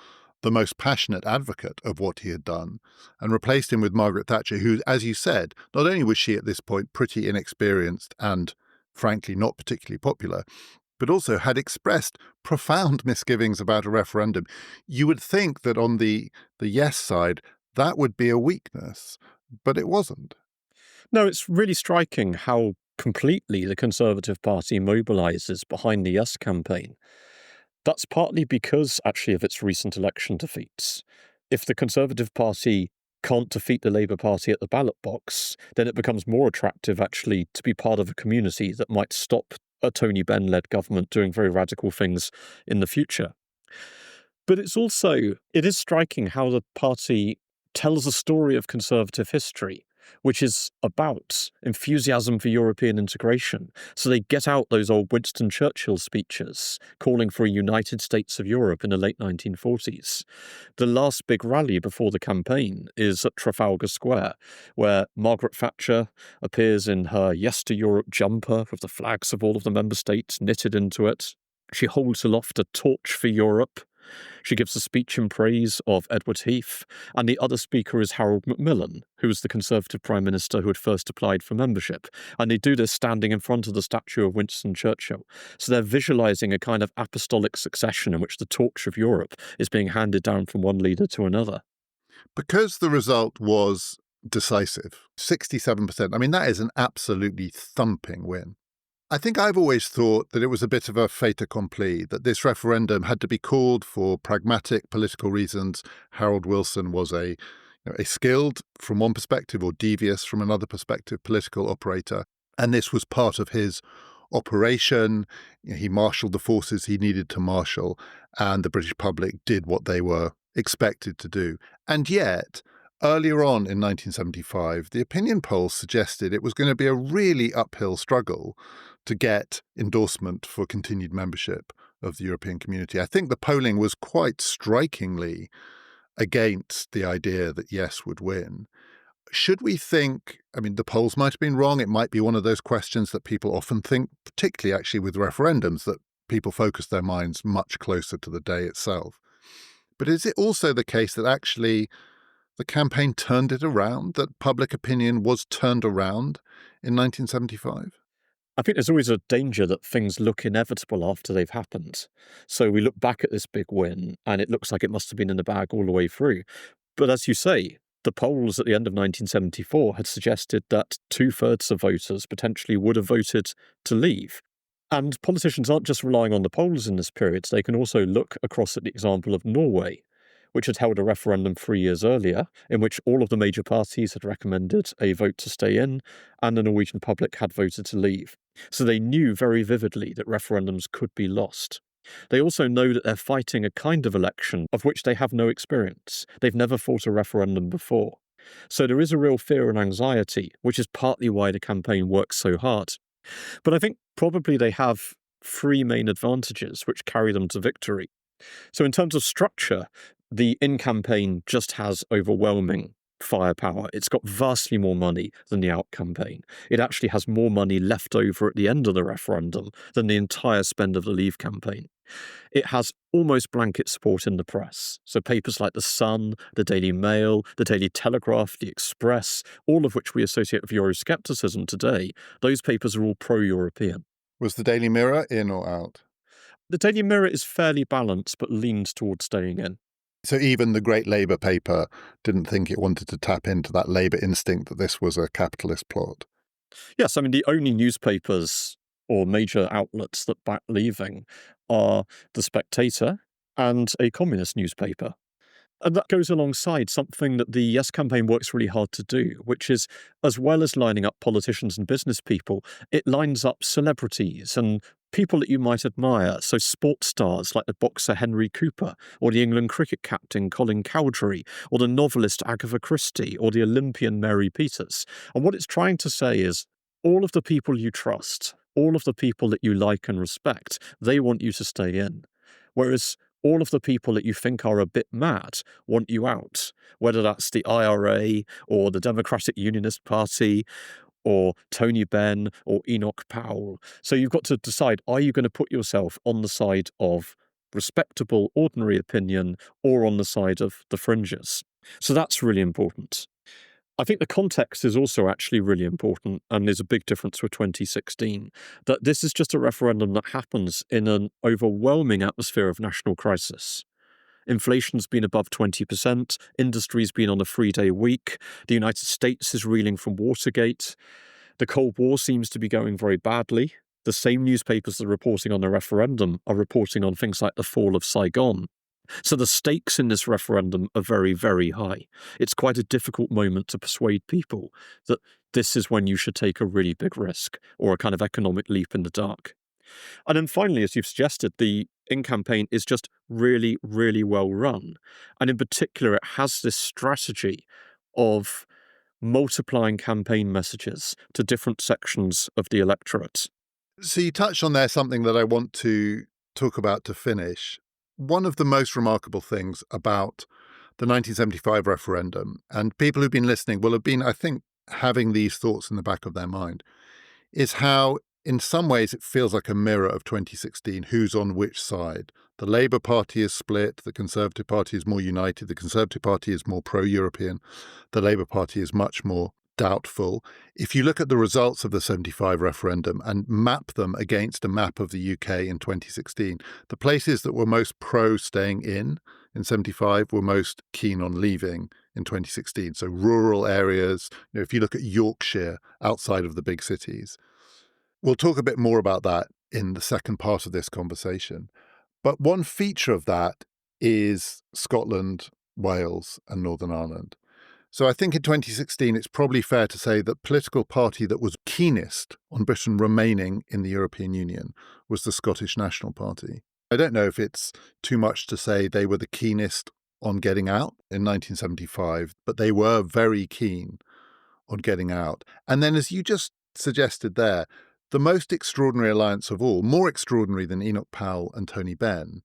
the most passionate advocate of what he had done, and replaced him with Margaret Thatcher, who, as you said, not only was she at this point pretty inexperienced and, frankly, not particularly popular, but also had expressed profound misgivings about a referendum. You would think that on the yes side, that would be a weakness, but it wasn't. No, it's really striking how completely the Conservative Party mobilises behind the Yes campaign. That's partly because, actually, of its recent election defeats. If the Conservative Party can't defeat the Labour Party at the ballot box, then it becomes more attractive, actually, to be part of a community that might stop a Tony Benn-led government doing very radical things in the future. But it is striking how the party tells a story of Conservative history, which is about enthusiasm for European integration. So they get out those old Winston Churchill speeches calling for a United States of Europe in the late 1940s. The last big rally before the campaign is at Trafalgar Square, where Margaret Thatcher appears in her Yes to Europe jumper with the flags of all of the member states knitted into it. She holds aloft a torch for Europe. She gives a speech in praise of Edward Heath, and the other speaker is Harold Macmillan, who was the Conservative Prime Minister who had first applied for membership. And they do this standing in front of the statue of Winston Churchill. So they're visualising a kind of apostolic succession in which the torch of Europe is being handed down from one leader to another. Because the result was decisive, 67%, I mean, that is an absolutely thumping win. I think I've always thought that it was a bit of a fait accompli, that this referendum had to be called for pragmatic political reasons. Harold Wilson was a skilled, from one perspective, or devious from another perspective, political operator. And this was part of his operation. He marshalled the forces he needed to marshal, and the British public did what they were expected to do. And yet, earlier on in 1975, the opinion polls suggested it was going to be a really uphill struggle to get endorsement for continued membership of the European community. I think the polling was quite strikingly against the idea that yes would win. Should we think, I mean, the polls might have been wrong. It might be one of those questions that people often think, particularly actually with referendums, that people focus their minds much closer to the day itself. But is it also the case that actually the campaign turned it around, that public opinion was turned around in 1975? I think there's always a danger that things look inevitable after they've happened. So we look back at this big win, and it looks like it must have been in the bag all the way through. But as you say, the polls at the end of 1974 had suggested that 2/3 of voters potentially would have voted to leave. And politicians aren't just relying on the polls in this period. They can also look across at the example of Norway, which had held a referendum 3 years earlier, in which all of the major parties had recommended a vote to stay in, and the Norwegian public had voted to leave. So they knew very vividly that referendums could be lost. They also know that they're fighting a kind of election of which they have no experience. They've never fought a referendum before. So there is a real fear and anxiety, which is partly why the campaign works so hard. But I think probably they have three main advantages which carry them to victory. So in terms of structure, the in-campaign just has overwhelming firepower. It's got vastly more money than the out-campaign. It actually has more money left over at the end of the referendum than the entire spend of the Leave campaign. It has almost blanket support in the press. So papers like The Sun, the Daily Mail, the Daily Telegraph, the Express, all of which we associate with Euroscepticism today, those papers are all pro-European. Was the Daily Mirror in or out? The Daily Mirror is fairly balanced but leans towards staying in. So even the great Labour paper didn't think it wanted to tap into that Labour instinct that this was a capitalist plot? Yes, I mean, the only newspapers or major outlets that back leaving are The Spectator and a communist newspaper. And that goes alongside something that the Yes campaign works really hard to do, which is, as well as lining up politicians and business people, it lines up celebrities and people that you might admire, so sports stars like the boxer Henry Cooper, or the England cricket captain Colin Cowdrey, or the novelist Agatha Christie, or the Olympian Mary Peters. And what it's trying to say is all of the people you trust, all of the people that you like and respect, they want you to stay in. Whereas all of the people that you think are a bit mad want you out, whether that's the IRA or the Democratic Unionist Party or Tony Benn or Enoch Powell. So you've got to decide, are you going to put yourself on the side of respectable, ordinary opinion or on the side of the fringes? So that's really important. I think the context is also actually really important, and there's a big difference with 2016, that this is just a referendum that happens in an overwhelming atmosphere of national crisis. Inflation's been above 20%, industry's been on a 3-day week, the United States is reeling from Watergate, the Cold War seems to be going very badly. The same newspapers that are reporting on the referendum are reporting on things like the fall of Saigon. So the stakes in this referendum are very, very high. It's quite a difficult moment to persuade people that this is when you should take a really big risk or a kind of economic leap in the dark. And then finally, as you've suggested, the in-campaign is just really, really well run. And in particular, it has this strategy of multiplying campaign messages to different sections of the electorate. So you touched on there something that I want to talk about to finish. One of the most remarkable things about the 1975 referendum, and people who've been listening will have been, I think, having these thoughts in the back of their mind, is how in some ways it feels like a mirror of 2016, who's on which side. The Labour Party is split, the Conservative Party is more united, the Conservative Party is more pro-European, the Labour Party is much more doubtful. If you look at the results of the 75 referendum and map them against a map of the UK in 2016, the places that were most pro staying in 75 were most keen on leaving in 2016. So rural areas, if you look at Yorkshire outside of the big cities. We'll talk a bit more about that in the second part of this conversation. But one feature of that is Scotland, Wales, and Northern Ireland. So I think in 2016, it's probably fair to say that political party that was keenest on Britain remaining in the European Union was the Scottish National Party. I don't know if it's too much to say they were the keenest on getting out in 1975, but they were very keen on getting out. And then, as you just suggested there, the most extraordinary alliance of all, more extraordinary than Enoch Powell and Tony Benn,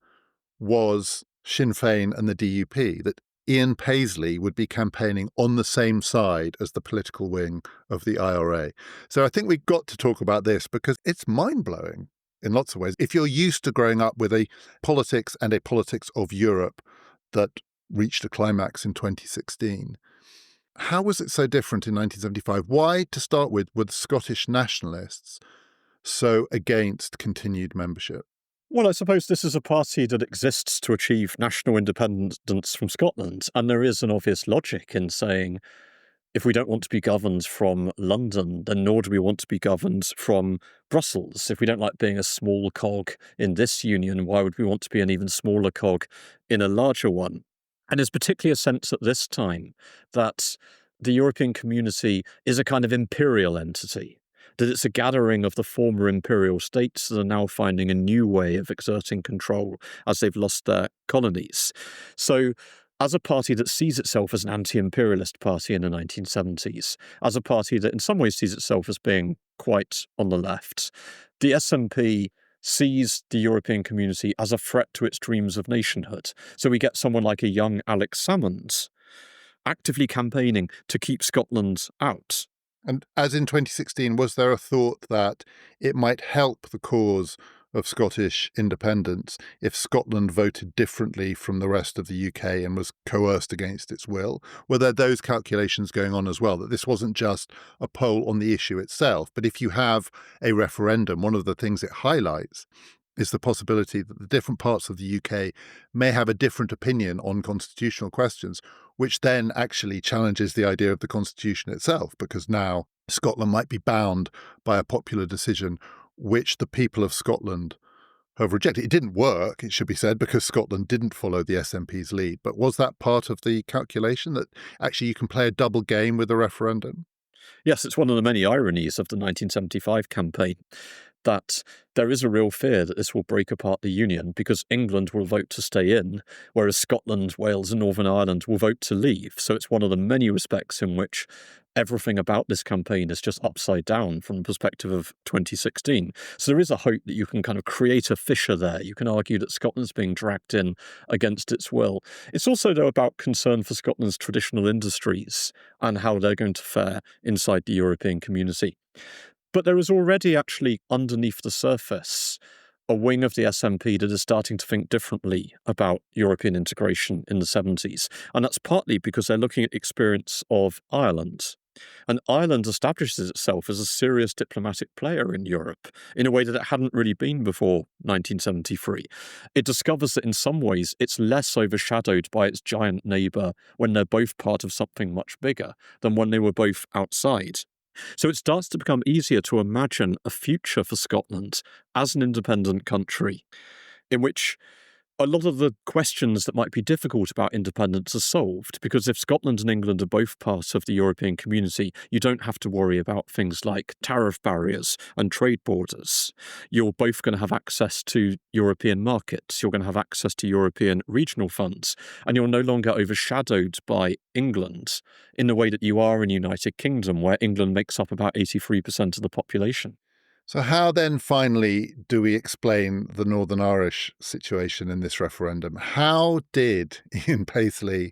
was Sinn Féin and the DUP, that Ian Paisley would be campaigning on the same side as the political wing of the IRA. So I think we've got to talk about this because it's mind-blowing in lots of ways. If you're used to growing up with a politics and a politics of Europe that reached a climax in 2016, how was it so different in 1975? Why, to start with, were the Scottish nationalists so against continued membership? Well, I suppose this is a party that exists to achieve national independence from Scotland, and there is an obvious logic in saying, if we don't want to be governed from London, then nor do we want to be governed from Brussels. If we don't like being a small cog in this union, why would we want to be an even smaller cog in a larger one? And there's particularly a sense at this time that the European community is a kind of imperial entity, that it's a gathering of the former imperial states that are now finding a new way of exerting control as they've lost their colonies. So as a party that sees itself as an anti-imperialist party in the 1970s, as a party that in some ways sees itself as being quite on the left, the SNP sees the European community as a threat to its dreams of nationhood. So we get someone like a young Alex Salmond actively campaigning to keep Scotland out. And as in 2016, was there a thought that it might help the cause of Scottish independence if Scotland voted differently from the rest of the UK and was coerced against its will? Were there those calculations going on as well, that this wasn't just a poll on the issue itself, but if you have a referendum, one of the things it highlights is the possibility that the different parts of the UK may have a different opinion on constitutional questions, which then actually challenges the idea of the Constitution itself, because now Scotland might be bound by a popular decision which the people of Scotland have rejected. It didn't work, it should be said, because Scotland didn't follow the SNP's lead. But was that part of the calculation, that actually you can play a double game with a referendum? Yes, it's one of the many ironies of the 1975 campaign. that there is a real fear that this will break apart the Union because England will vote to stay in, whereas Scotland, Wales and Northern Ireland will vote to leave. So it's one of the many respects in which everything about this campaign is just upside down from the perspective of 2016. So there is a hope that you can kind of create a fissure there. You can argue that Scotland's being dragged in against its will. It's also, though, about concern for Scotland's traditional industries and how they're going to fare inside the European community. But there is already actually underneath the surface a wing of the SNP that is starting to think differently about European integration in the 70s. And that's partly because they're looking at the experience of Ireland. And Ireland establishes itself as a serious diplomatic player in Europe in a way that it hadn't really been before 1973. It discovers that in some ways it's less overshadowed by its giant neighbour when they're both part of something much bigger than when they were both outside. So it starts to become easier to imagine a future for Scotland as an independent country in which a lot of the questions that might be difficult about independence are solved, because if Scotland and England are both part of the European community, you don't have to worry about things like tariff barriers and trade borders. You're both going to have access to European markets, you're going to have access to European regional funds, and you're no longer overshadowed by England in the way that you are in the United Kingdom, where England makes up about 83% of the population. So how then finally do we explain the Northern Irish situation in this referendum? How did Ian Paisley,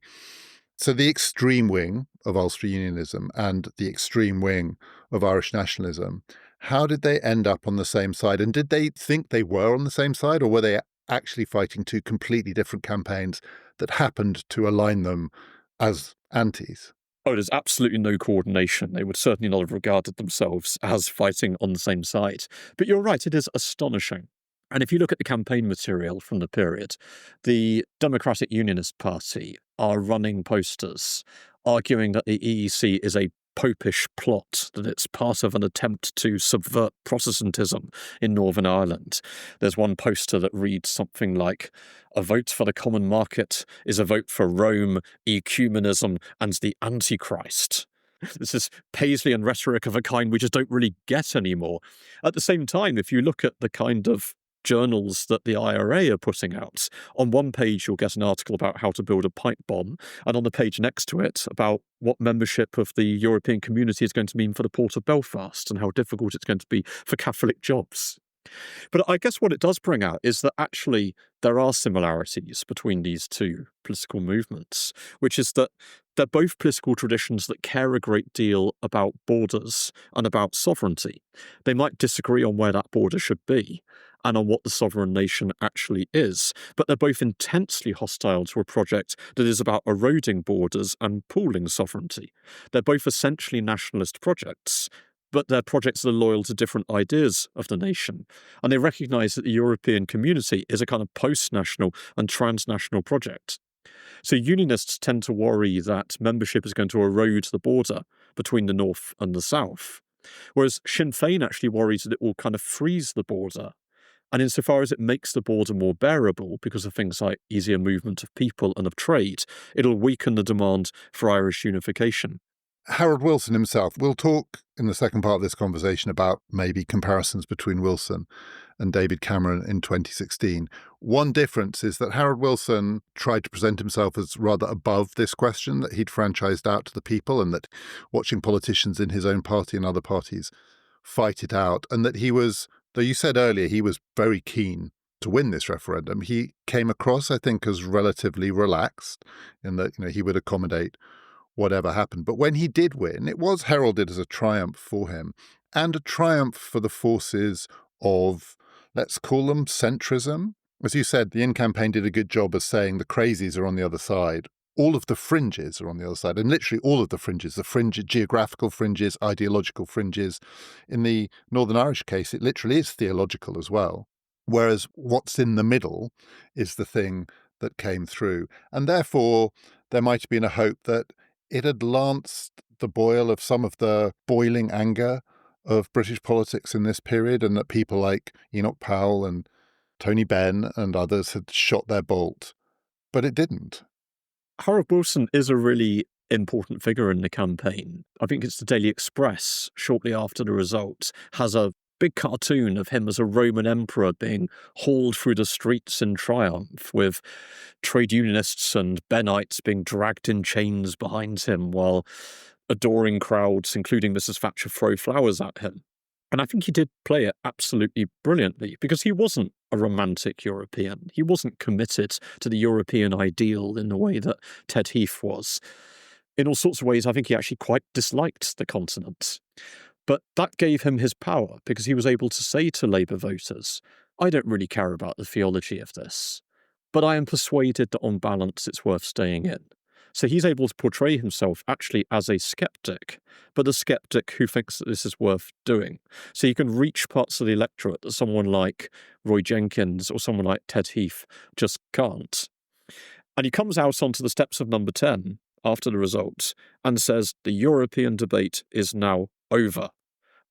so the extreme wing of Ulster Unionism and the extreme wing of Irish nationalism, how did they end up on the same side? And did they think they were on the same side, or were they actually fighting two completely different campaigns that happened to align them as antis? Oh, there's absolutely no coordination. They would certainly not have regarded themselves as fighting on the same side. But you're right, it is astonishing. And if you look at the campaign material from the period, the Democratic Unionist Party are running posters arguing that the EEC is a popish plot, that it's part of an attempt to subvert Protestantism in Northern Ireland. There's one poster that reads something like, "A vote for the common market is a vote for Rome, ecumenism, and the Antichrist." This is Paisleyan rhetoric of a kind we just don't really get anymore. At the same time, if you look at the kind of journals that the IRA are putting out, on one page you'll get an article about how to build a pipe bomb, and on the page next to it about what membership of the European community is going to mean for the Port of Belfast and how difficult it's going to be for Catholic jobs. But I guess what it does bring out is that actually there are similarities between these two political movements, which is that they're both political traditions that care a great deal about borders and about sovereignty. They might disagree on where that border should be and on what the sovereign nation actually is, but they're both intensely hostile to a project that is about eroding borders and pooling sovereignty. They're both essentially nationalist projects, but they're projects that are loyal to different ideas of the nation. And they recognise that the European community is a kind of post-national and transnational project. So unionists tend to worry that membership is going to erode the border between the North and the South, whereas Sinn Féin actually worries that it will kind of freeze the border. And insofar as it makes the border more bearable because of things like easier movement of people and of trade, it'll weaken the demand for Irish unification. Harold Wilson himself, we'll talk in the second part of this conversation about maybe comparisons between Wilson and David Cameron in 2016. One difference is that Harold Wilson tried to present himself as rather above this question, that he'd franchised out to the people and that watching politicians in his own party and other parties fight it out, and that he was, though you said earlier he was very keen to win this referendum, he came across, I think, as relatively relaxed in that, he would accommodate whatever happened. But when he did win, it was heralded as a triumph for him and a triumph for the forces of, let's call them centrism. As you said, the In campaign did a good job of saying the crazies are on the other side. All of the fringes are on the other side, and literally all of the fringes, geographical fringes, ideological fringes. In the Northern Irish case, it literally is theological as well. Whereas what's in the middle is the thing that came through. And therefore, there might have been a hope that it had lanced the boil of some of the boiling anger of British politics in this period, and that people like Enoch Powell and Tony Benn and others had shot their bolt. But it didn't. Harold Wilson is a really important figure in the campaign. I think it's the Daily Express, shortly after the result, has a big cartoon of him as a Roman emperor being hauled through the streets in triumph, with trade unionists and Bennites being dragged in chains behind him while adoring crowds, including Mrs. Thatcher, throw flowers at him. And I think he did play it absolutely brilliantly, because he wasn't a romantic European. He wasn't committed to the European ideal in the way that Ted Heath was. In all sorts of ways, I think he actually quite disliked the continent. But that gave him his power, because he was able to say to Labour voters, I don't really care about the theology of this, but I am persuaded that on balance it's worth staying in. So he's able to portray himself actually as a skeptic, but a skeptic who thinks that this is worth doing. So you can reach parts of the electorate that someone like Roy Jenkins or someone like Ted Heath just can't. And he comes out onto the steps of Number 10 after the results and says the European debate is now over.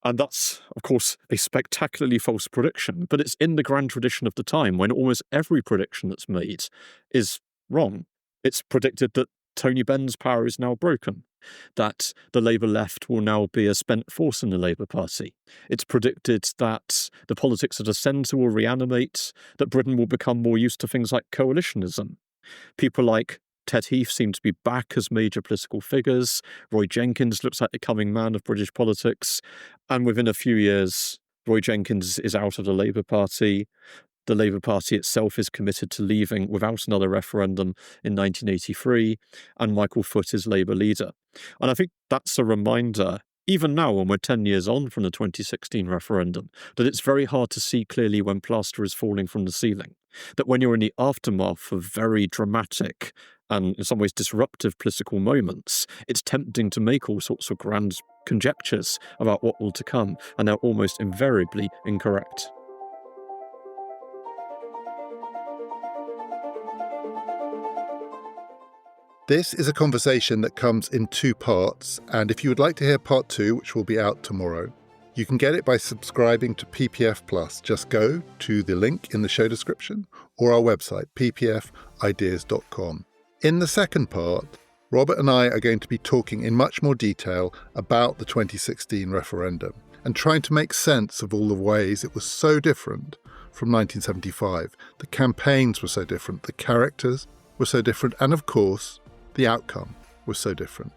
And that's, of course, a spectacularly false prediction, but it's in the grand tradition of the time when almost every prediction that's made is wrong. It's predicted that Tony Benn's power is now broken, that the Labour left will now be a spent force in the Labour Party. It's predicted that the politics of the centre will reanimate, that Britain will become more used to things like coalitionism. People like Ted Heath seem to be back as major political figures. Roy Jenkins looks like the coming man of British politics. And within a few years, Roy Jenkins is out of the Labour Party. The Labour Party itself is committed to leaving without another referendum in 1983, and Michael Foot is Labour leader. And I think that's a reminder, even now when we're 10 years on from the 2016 referendum, that it's very hard to see clearly when plaster is falling from the ceiling. That when you're in the aftermath of very dramatic and in some ways disruptive political moments, it's tempting to make all sorts of grand conjectures about what will to come, and they're almost invariably incorrect. This is a conversation that comes in two parts, and if you would like to hear part 2, which will be out tomorrow, you can get it by subscribing to PPF Plus. Just go to the link in the show description or our website, ppfideas.com. In the second part, Robert and I are going to be talking in much more detail about the 2016 referendum and trying to make sense of all the ways it was so different from 1975. The campaigns were so different, the characters were so different, and of course, the outcome was so different.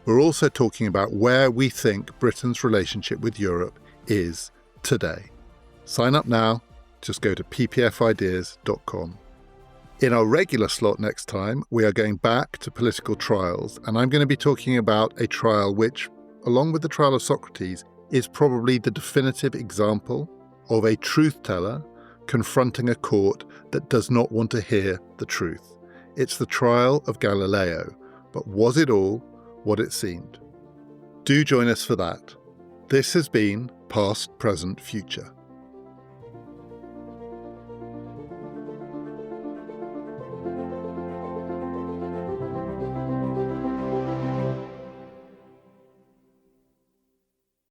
We're also talking about where we think Britain's relationship with Europe is today. Sign up now. Just go to ppfideas.com. In our regular slot next time, we are going back to political trials, and I'm going to be talking about a trial which, along with the trial of Socrates, is probably the definitive example of a truth teller confronting a court that does not want to hear the truth. It's the trial of Galileo, but was it all what it seemed? Do join us for that. This has been Past, Present, Future.